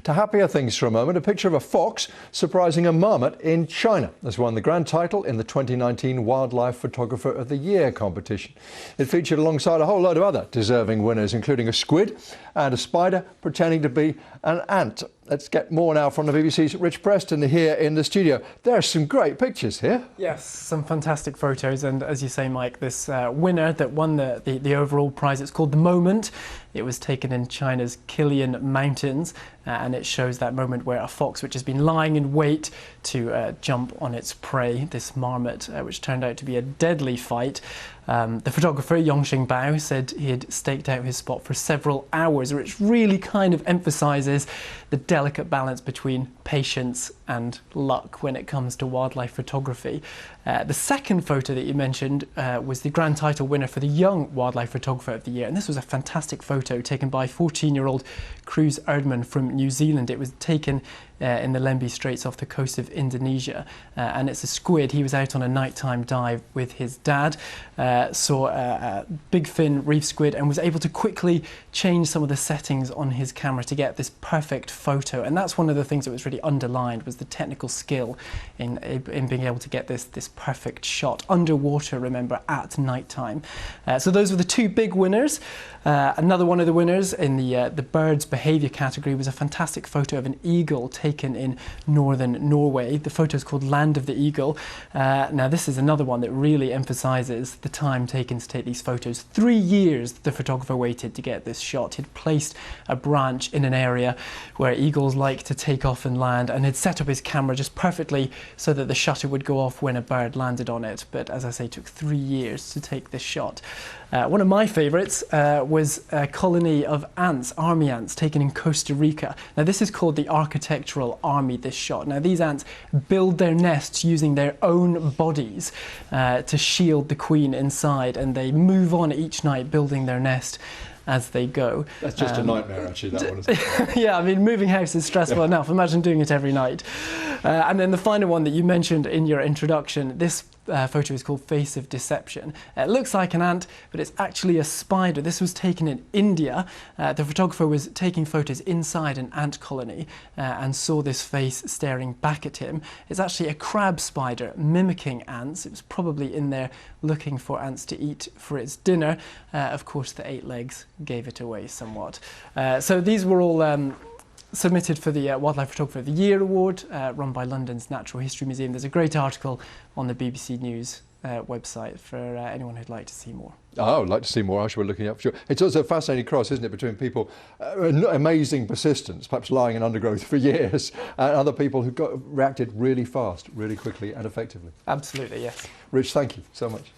to happier things for a moment. A picture of a fox surprising a marmot in China has won the grand title in the 2019 Wildlife Photographer of the Year competition. It featured alongside a whole load of other deserving winners, including a squid and a spider pretending to be an ant. Let's get more now from the BBC's Rich Preston here in the studio. There are some great pictures here. Yes, some fantastic photos, and as you say, Mike, this winner that won the overall prize, it's called The Moment. It was taken in China's Kilian Mountains, and it shows that moment where a fox, which has been lying in wait to jump on its prey, this marmot, which turned out to be a deadly fight. The photographer, Yongxing Bao, said he had staked out his spot for several hours, which really kind of emphasises the delicate balance between patience and luck when it comes to wildlife photography. The second photo that you mentioned was the grand title winner for the Young Wildlife Photographer of the Year, and this was a fantastic photo taken by 14-year-old Cruz Erdmann from New Zealand. It was taken in the Lembi Straits off the coast of Indonesia, and it's a squid. He was out on a nighttime dive with his dad, saw a big fin reef squid, and was able to quickly change some of the settings on his camera to get this perfect photo. And that's one of the things that was really underlined, was the technical skill in being able to get this perfect shot underwater, remember, at nighttime. So those were the two big winners. Another one of the winners in the birds behaviour category was a fantastic photo of an eagle taken in northern Norway. The photo is called Land of the Eagle. Now this is another one that really emphasises the time taken to take these photos. 3 years the photographer waited to get this shot. He'd placed a branch in an area where eagles like to take off and land, and had set up his camera just perfectly so that the shutter would go off when a bird landed on it. But as I say, it took 3 years to take this shot. One of my favourites was a colony of ants, army ants, taken in Costa Rica. Now this is called the architectural army, this shot. Now these ants build their nests using their own bodies to shield the queen inside, and they move on each night building their nest as they go. That's just a nightmare, actually, that one, isn't it? Yeah, I mean, moving house is stressful enough. Imagine doing it every night. And then the final one that you mentioned in your introduction, this photo is called Face of Deception. It looks like an ant, but it's actually a spider. This was taken in India. The photographer was taking photos inside an ant colony and saw this face staring back at him. It's actually a crab spider mimicking ants. It was probably in there looking for ants to eat for its dinner. Of course, the 8 legs gave it away somewhat. So these were all submitted for the Wildlife Photographer of the Year award, run by London's Natural History Museum. There's a great article on the BBC News website for anyone who'd like to see more. Oh, I'd like to see more. I should be looking up for sure. It's also a fascinating cross, isn't it, between people, amazing persistence, perhaps lying in undergrowth for years, and other people who reacted really fast, really quickly and effectively. Absolutely, yes. Rich, thank you so much.